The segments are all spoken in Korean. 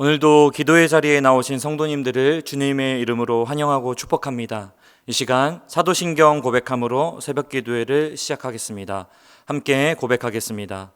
오늘도 기도의 자리에 나오신 성도님들을 주님의 이름으로 환영하고 축복합니다. 이 시간 사도신경 고백함으로 새벽 기도회를 시작하겠습니다. 함께 고백하겠습니다.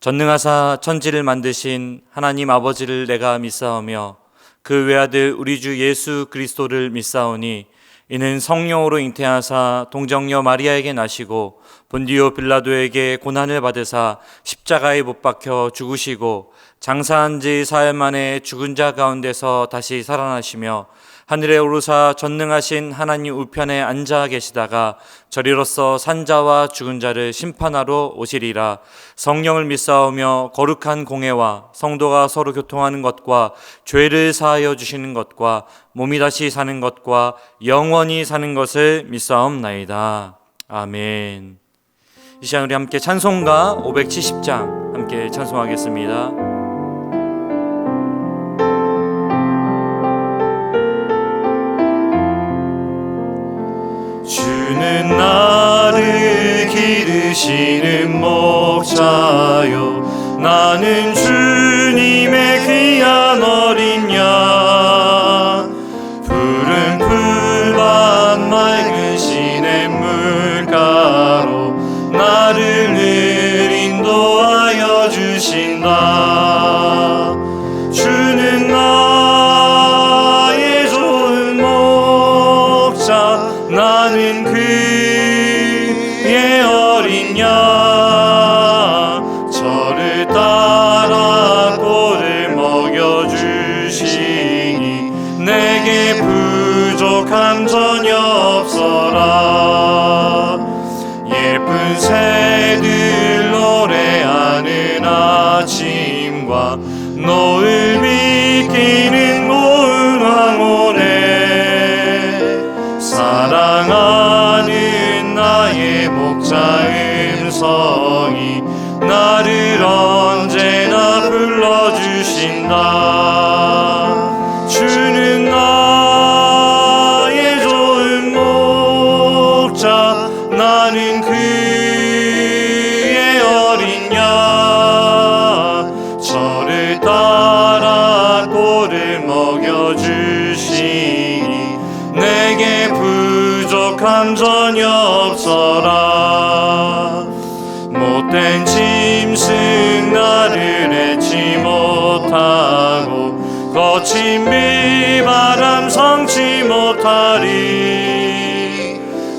전능하사 천지를 만드신 하나님 아버지를 내가 믿사오며 그 외아들 우리 주 예수 그리스도를 믿사오니 이는 성령으로 잉태하사 동정녀 마리아에게 나시고 본디오 빌라도에게 고난을 받으사 십자가에 못 박혀 죽으시고 장사한 지 사흘 만에 죽은 자 가운데서 다시 살아나시며 하늘에 오르사 전능하신 하나님 우편에 앉아 계시다가 저리로서 산자와 죽은 자를 심판하러 오시리라. 성령을 믿사오며 거룩한 공회와 성도가 서로 교통하는 것과 죄를 사하여 주시는 것과 몸이 다시 사는 것과 영원히 사는 것을 믿사옵나이다. 아멘. 이 시간 우리 함께 찬송가 570장 함께 찬송하겠습니다. 주는 나를 기르시는 목자요 나는 주님의 귀한 어린 양 푸른 풀밭 맑은 시냇물가로 나를 늘 인도하여 주신다. 주는 나의 좋은 목자 나는 그의 어린 양 저를 따라 꼴을 먹여주시니 내게 부족함 전혀 없어라. 예쁜 새들 노래하는 아침과 노을 비키는 고운 황혼에 사랑하는 나의 목자 음성이 나를 언제나 불러주신다. 주는 나의 좋은 목자 나는 그의 어린 양 저를 따라 꼴을 먹여주시니 내게 부족함 전혀 없어라. 못된 짐승 나를 해치 못하고 거친 비바람 성치 못하리.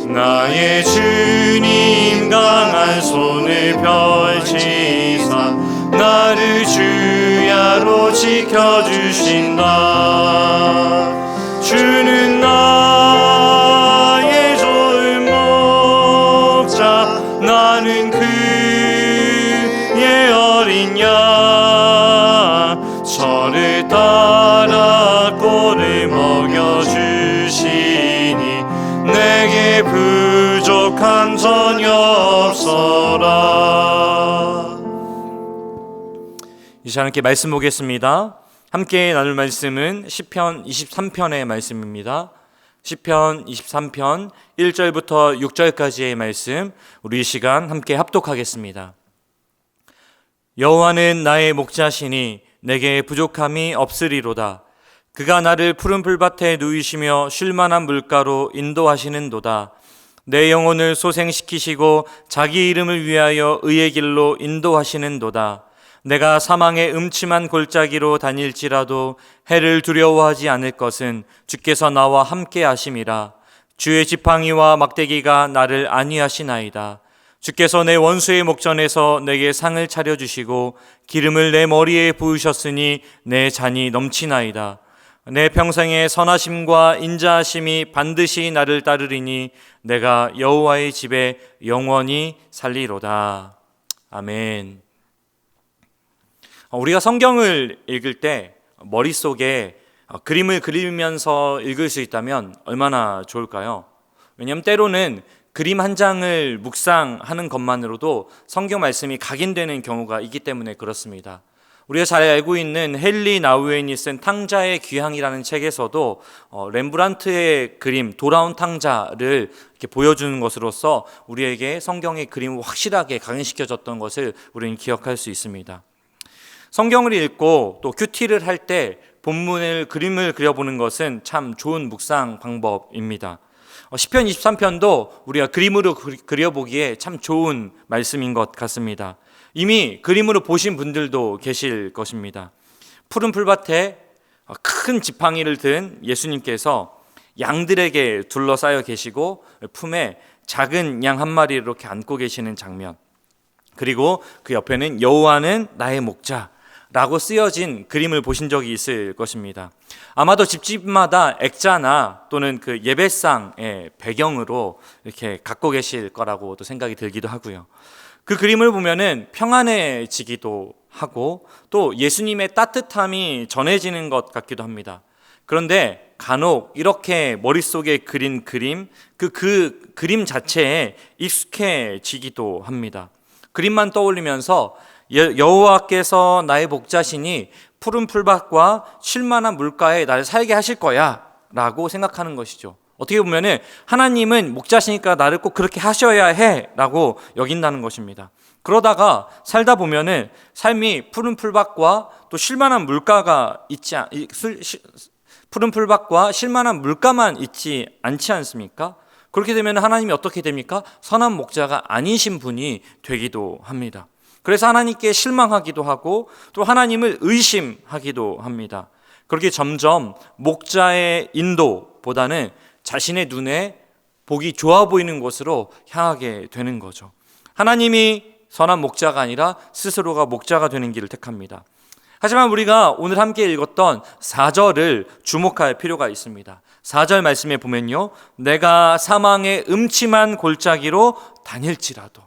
나의 주님 강한 손을 펼치사 나를 주야로 지켜주신다. 주는 나의 좋은 목자 나는 그의 어린 양 저를 따라 꼴을 먹여주시니 내게 부족함 전혀 없어라. 이 시간 함께 말씀 보겠습니다. 함께 나눌 말씀은 시편 23편의 말씀입니다. 시편 23편 1절부터 6절까지의 말씀 우리 이 시간 함께 합독하겠습니다. 여호와는 나의 목자시니 내게 부족함이 없으리로다. 그가 나를 푸른 풀밭에 누이시며 쉴만한 물가로 인도하시는도다. 내 영혼을 소생시키시고 자기 이름을 위하여 의의 길로 인도하시는도다. 내가 사망의 음침한 골짜기로 다닐지라도 해를 두려워하지 않을 것은 주께서 나와 함께 하심이라. 주의 지팡이와 막대기가 나를 안위하시나이다. 주께서 내 원수의 목전에서 내게 상을 차려주시고 기름을 내 머리에 부으셨으니 내 잔이 넘치나이다. 내 평생의 선하심과 인자하심이 반드시 나를 따르리니 내가 여호와의 집에 영원히 살리로다. 아멘. 우리가 성경을 읽을 때 머릿속에 그림을 그리면서 읽을 수 있다면 얼마나 좋을까요? 왜냐하면 때로는 그림 한 장을 묵상하는 것만으로도 성경 말씀이 각인되는 경우가 있기 때문에 그렇습니다. 우리가 잘 알고 있는 헨리 나우엔이 쓴 탕자의 귀향이라는 책에서도 렘브란트의 그림 돌아온 탕자를 이렇게 보여주는 것으로서 우리에게 성경의 그림을 확실하게 각인시켜줬던 것을 우리는 기억할 수 있습니다. 성경을 읽고 또 큐티를 할 때 본문을 그림을 그려보는 것은 참 좋은 묵상 방법입니다. 시편 23편도 우리가 그림으로 그려보기에 참 좋은 말씀인 것 같습니다. 이미 그림으로 보신 분들도 계실 것입니다. 푸른 풀밭에 큰 지팡이를 든 예수님께서 양들에게 둘러싸여 계시고 품에 작은 양 한 마리를 이렇게 안고 계시는 장면, 그리고 그 옆에는 여호와는 나의 목자라고 쓰여진 그림을 보신 적이 있을 것입니다. 아마도 집집마다 액자나 또는 그 예배상의 배경으로 이렇게 갖고 계실 거라고 또 생각이 들기도 하고요. 그 그림을 보면은 평안해지기도 하고 또 예수님의 따뜻함이 전해지는 것 같기도 합니다. 그런데 간혹 이렇게 머릿속에 그린 그림, 그 그림 자체에 익숙해지기도 합니다. 그림만 떠올리면서 여호와께서 나의 목자시니 푸른 풀밭과 쉴만한 물가에 나를 살게 하실 거야 라고 생각하는 것이죠. 어떻게 보면 하나님은 목자시니까 나를 꼭 그렇게 하셔야 해 라고 여긴다는 것입니다. 그러다가 살다 보면 삶이 푸른 풀밭과 또 쉴만한 물가가 푸른 풀밭과 쉴만한 물가만 있지 않지 않습니까? 그렇게 되면 하나님이 어떻게 됩니까? 선한 목자가 아니신 분이 되기도 합니다. 그래서 하나님께 실망하기도 하고 또 하나님을 의심하기도 합니다. 그렇게 점점 목자의 인도보다는 자신의 눈에 보기 좋아 보이는 곳으로 향하게 되는 거죠. 하나님이 선한 목자가 아니라 스스로가 목자가 되는 길을 택합니다. 하지만 우리가 오늘 함께 읽었던 4절을 주목할 필요가 있습니다. 4절 말씀에 보면요, 내가 사망의 음침한 골짜기로 다닐지라도,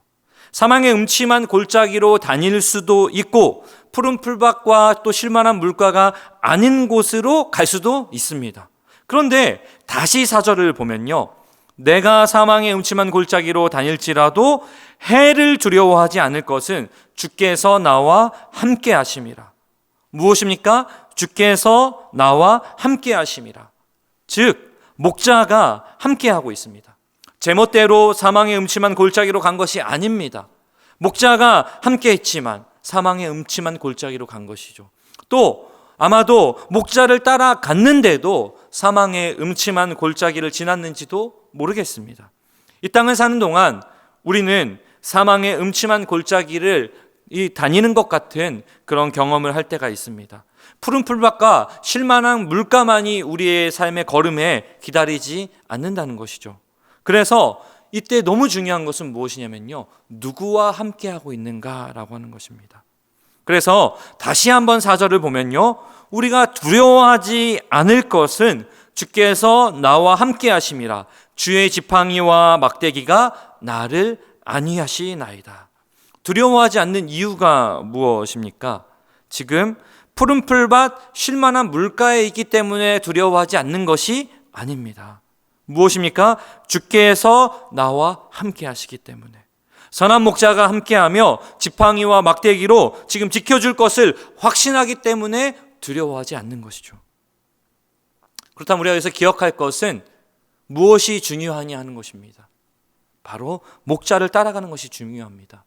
사망의 음침한 골짜기로 다닐 수도 있고 푸른 풀밭과 또 쉴만한 물가가 아닌 곳으로 갈 수도 있습니다. 그런데 다시 4절을 보면요, 내가 사망의 음침한 골짜기로 다닐지라도 해를 두려워하지 않을 것은 주께서 나와 함께 하심이라. 무엇입니까? 주께서 나와 함께 하심이라. 즉 목자가 함께하고 있습니다. 제멋대로 사망의 음침한 골짜기로 간 것이 아닙니다. 목자가 함께했지만 사망의 음침한 골짜기로 간 것이죠. 또 아마도 목자를 따라갔는데도 사망의 음침한 골짜기를 지났는지도 모르겠습니다. 이 땅을 사는 동안 우리는 사망의 음침한 골짜기를 다니는 것 같은 그런 경험을 할 때가 있습니다. 푸른 풀밭과 쉴만한 물가만이 우리의 삶의 걸음에 기다리지 않는다는 것이죠. 그래서 이때 너무 중요한 것은 무엇이냐면요, 누구와 함께하고 있는가라고 하는 것입니다. 그래서 다시 한번 4절을 보면요, 우리가 두려워하지 않을 것은 주께서 나와 함께 하심이라. 주의 지팡이와 막대기가 나를 안위하시나이다. 두려워하지 않는 이유가 무엇입니까? 지금 푸른 풀밭 쉴만한 물가에 있기 때문에 두려워하지 않는 것이 아닙니다. 무엇입니까? 주께서 나와 함께 하시기 때문에. 선한 목자가 함께하며 지팡이와 막대기로 지금 지켜줄 것을 확신하기 때문에 두려워하지 않는 것이죠. 그렇다면 우리가 여기서 기억할 것은 무엇이 중요하냐 하는 것입니다. 바로 목자를 따라가는 것이 중요합니다.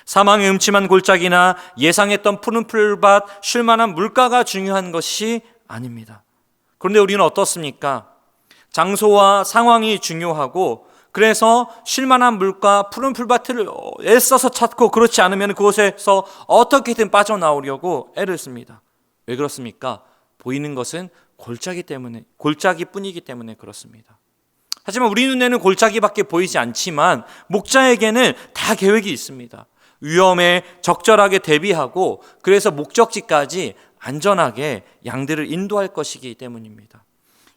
사망의 음침한 골짜기나 예상했던 푸른 풀밭, 쉴만한 물가가 중요한 것이 아닙니다. 그런데 우리는 어떻습니까? 장소와 상황이 중요하고, 그래서 쉴만한 물가, 푸른 풀밭을 애써서 찾고, 그렇지 않으면 그곳에서 어떻게든 빠져나오려고 애를 씁니다. 왜 그렇습니까? 보이는 것은 골짜기뿐이기 때문에 그렇습니다. 하지만 우리 눈에는 골짜기밖에 보이지 않지만 목자에게는 다 계획이 있습니다. 위험에 적절하게 대비하고, 그래서 목적지까지 안전하게 양들을 인도할 것이기 때문입니다.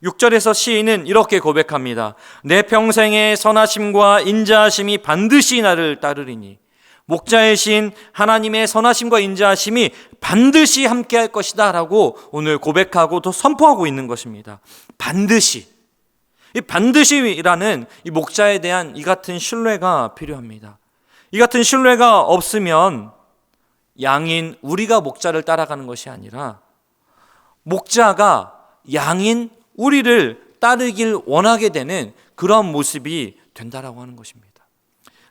6절에서 시인은 이렇게 고백합니다. 내 평생의 선하심과 인자하심이 반드시 나를 따르리니. 목자의 신 하나님의 선하심과 인자하심이 반드시 함께할 것이다 라고 오늘 고백하고 또 선포하고 있는 것입니다. 반드시. 이 반드시라는 이 목자에 대한 이 같은 신뢰가 필요합니다. 이 같은 신뢰가 없으면 양인 우리가 목자를 따라가는 것이 아니라 목자가 양인 우리를 따르길 원하게 되는 그런 모습이 된다라고 하는 것입니다.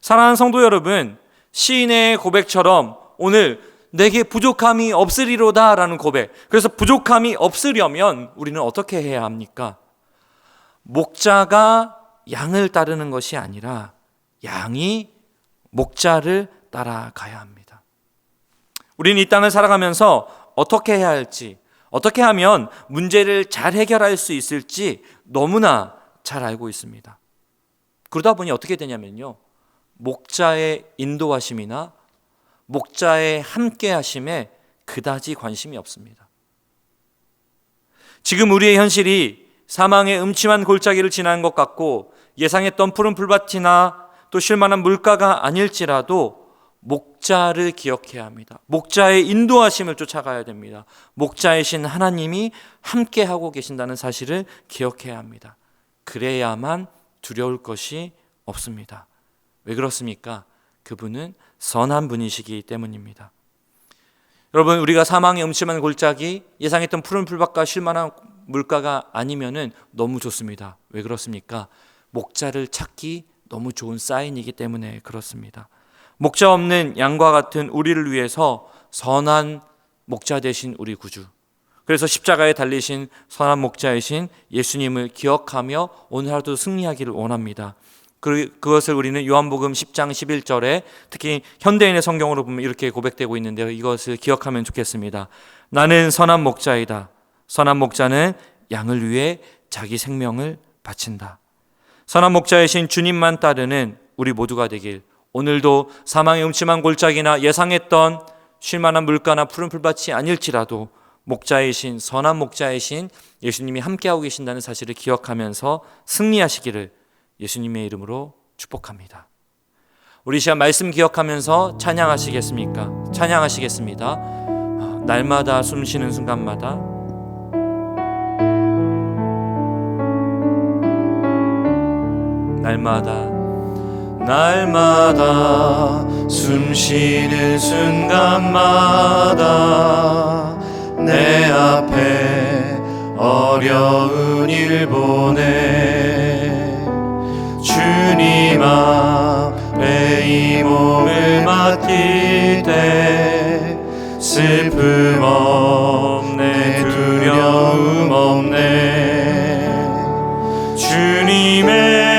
사랑하는 성도 여러분, 시인의 고백처럼 오늘 내게 부족함이 없으리로다 라는 고백. 그래서 부족함이 없으려면 우리는 어떻게 해야 합니까? 목자가 양을 따르는 것이 아니라 양이 목자를 따라가야 합니다. 우리는 이 땅을 살아가면서 어떻게 해야 할지, 어떻게 하면 문제를 잘 해결할 수 있을지 너무나 잘 알고 있습니다. 그러다 보니 어떻게 되냐면요, 목자의 인도하심이나 목자의 함께하심에 그다지 관심이 없습니다. 지금 우리의 현실이 사망의 음침한 골짜기를 지나는 것 같고 예상했던 푸른 풀밭이나 또 쉴만한 물가가 아닐지라도 목자를 기억해야 합니다. 목자의 인도하심을 쫓아가야 됩니다. 목자이신 하나님이 함께하고 계신다는 사실을 기억해야 합니다. 그래야만 두려울 것이 없습니다. 왜 그렇습니까? 그분은 선한 분이시기 때문입니다. 여러분, 우리가 사망의 음침한 골짜기, 예상했던 푸른 풀밭과 쉴만한 물가가 아니면은 너무 좋습니다. 왜 그렇습니까? 목자를 찾기 너무 좋은 사인이기 때문에 그렇습니다. 목자 없는 양과 같은 우리를 위해서 선한 목자 되신 우리 구주, 그래서 십자가에 달리신 선한 목자이신 예수님을 기억하며 오늘 하루도 승리하기를 원합니다. 그것을 우리는 요한복음 10장 11절에 특히 현대인의 성경으로 보면 이렇게 고백되고 있는데요, 이것을 기억하면 좋겠습니다. 나는 선한 목자이다. 선한 목자는 양을 위해 자기 생명을 바친다. 선한 목자이신 주님만 따르는 우리 모두가 되길, 오늘도 사망의 음침한 골짜기나 예상했던 쉴만한 물가나 푸른 풀밭이 아닐지라도 목자이신 선한 목자이신 예수님이 함께하고 계신다는 사실을 기억하면서 승리하시기를 예수님의 이름으로 축복합니다. 우리 시간 말씀 기억하면서 찬양하시겠습니까? 찬양하시겠습니다. 날마다 숨쉬는 순간마다 날마다 숨쉬는 순간마다 내 앞에 어려운 일 보내 주님 앞에 이 몸을 맡길 때 슬픔 없네, 두려움 없네. 주님의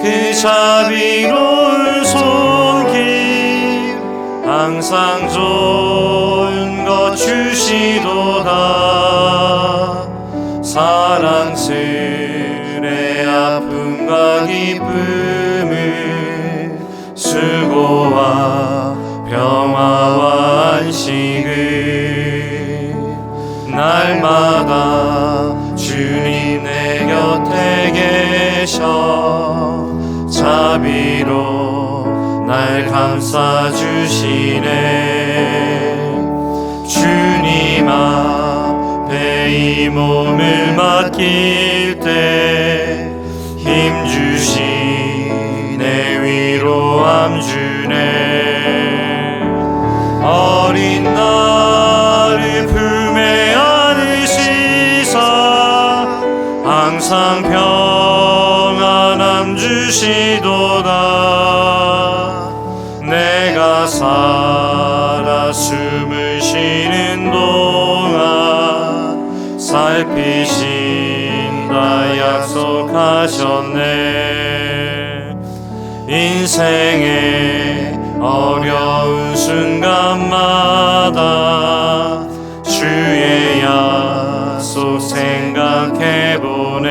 그 자비로운 손길 항상 좋은 것 주시도다. 사랑스레 아픔과 기쁨을 수고와 평화와 안식을 날마다 주님 내 곁에 계셔 자비로 날 감싸주시네. 주님 앞에 이 몸을 맡길 때 힘주시네, 위로함 주네. 어린 나를 품에 안으시사 항상 평안함 주시도다. 내가 살아 숨을 쉬는 동안 살피신다 약속하셨네. 인생의 어려운 순간마다 주의 약속 생각해보네.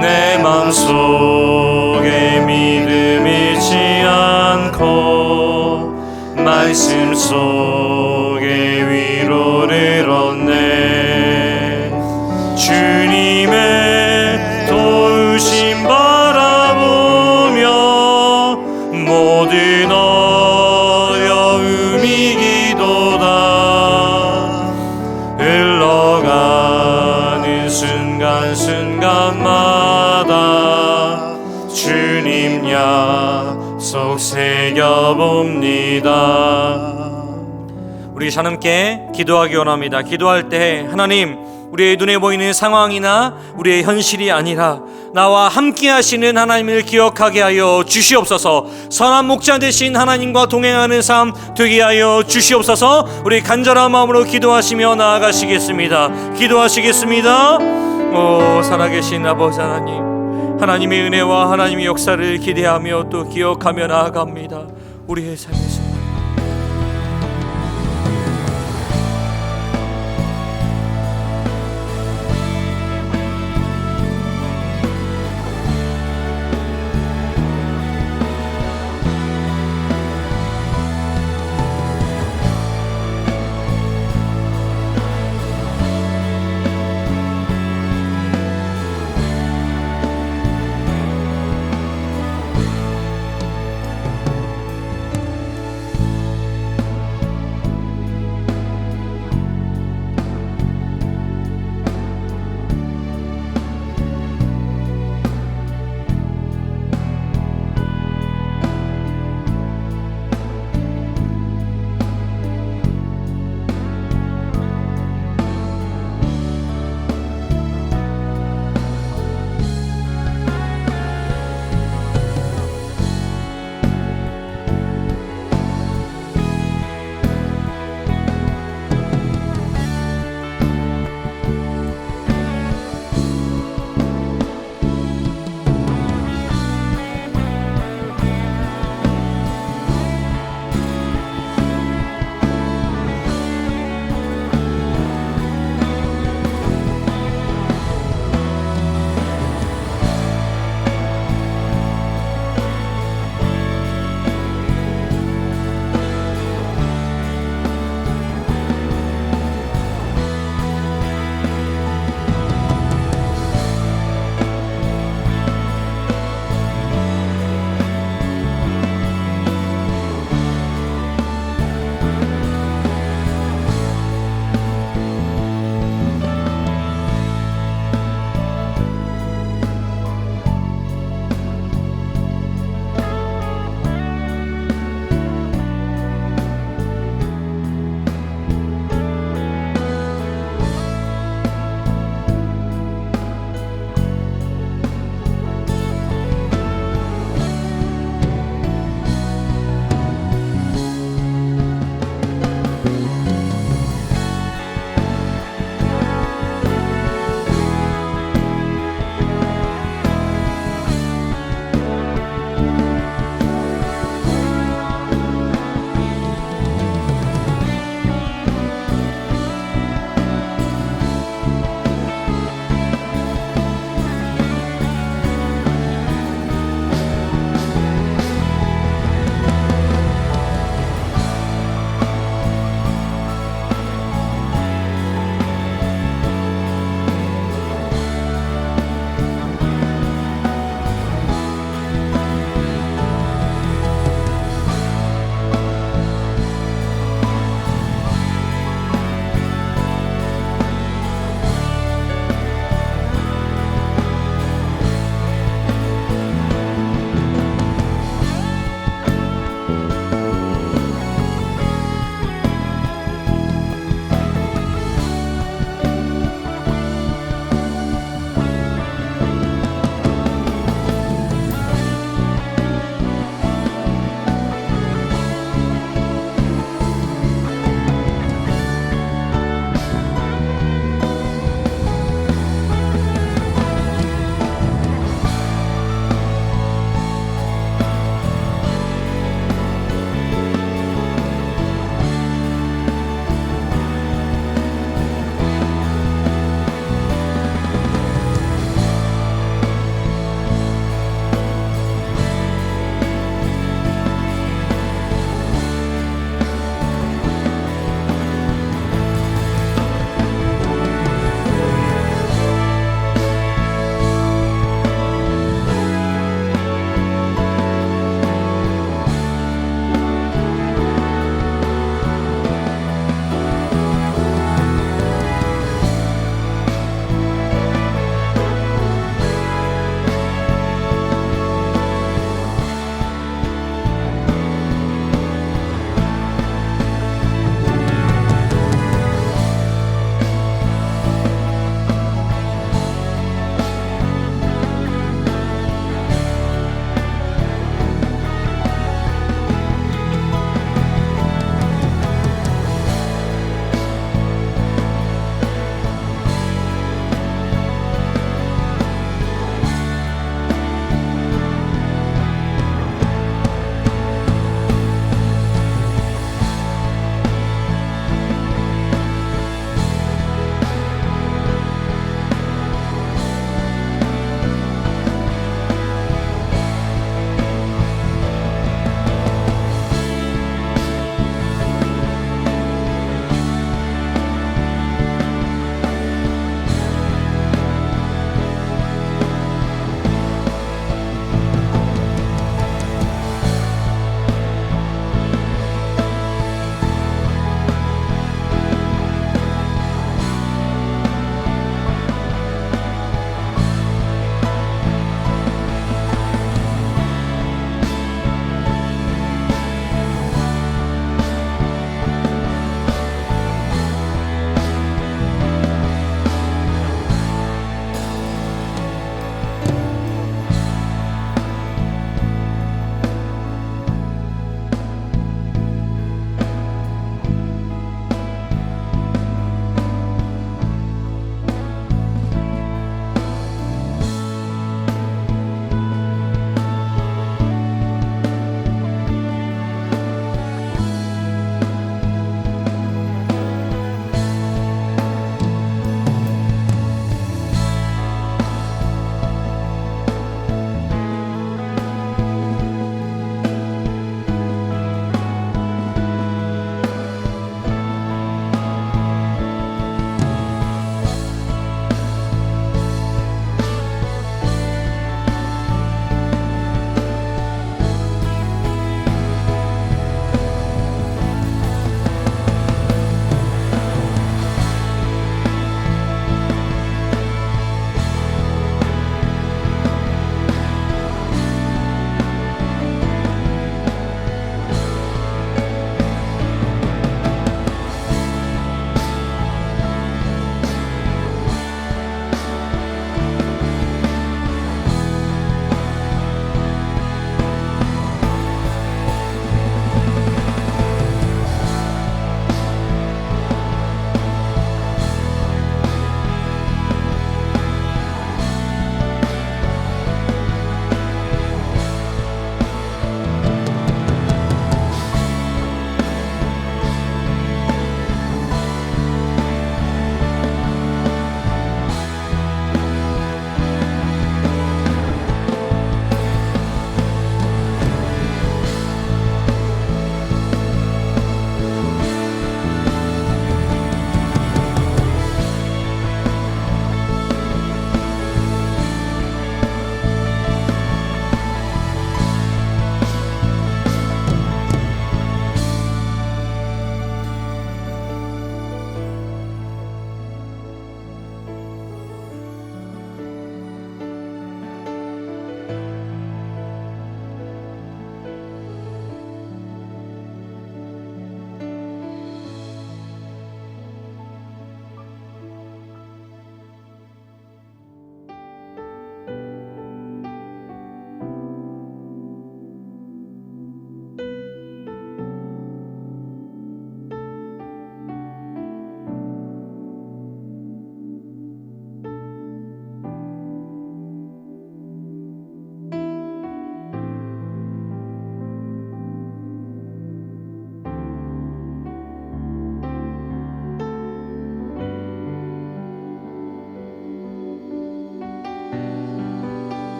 내 맘속에 믿음 잃지 않고 말씀 속에 위로를 얻네. 주님의 도우심 바라보며 모든 어려움 이기도다. 흘러가는 순간순간마다 주님 약속 새겨봅니다. 우리 함께 기도하기 원합니다. 기도할 때 하나님, 우리의 눈에 보이는 상황이나 우리의 현실이 아니라 나와 함께 하시는 하나님을 기억하게 하여 주시옵소서. 선한 목자 되신 하나님과 동행하는 삶 되게 하여 주시옵소서. 우리 간절한 마음으로 기도하시며 나아가시겠습니다. 기도하시겠습니다. 오 살아계신 아버지 하나님, 하나님의 은혜와 하나님의 역사를 기대하며 또 기억하며 나아갑니다. 우리의 삶에서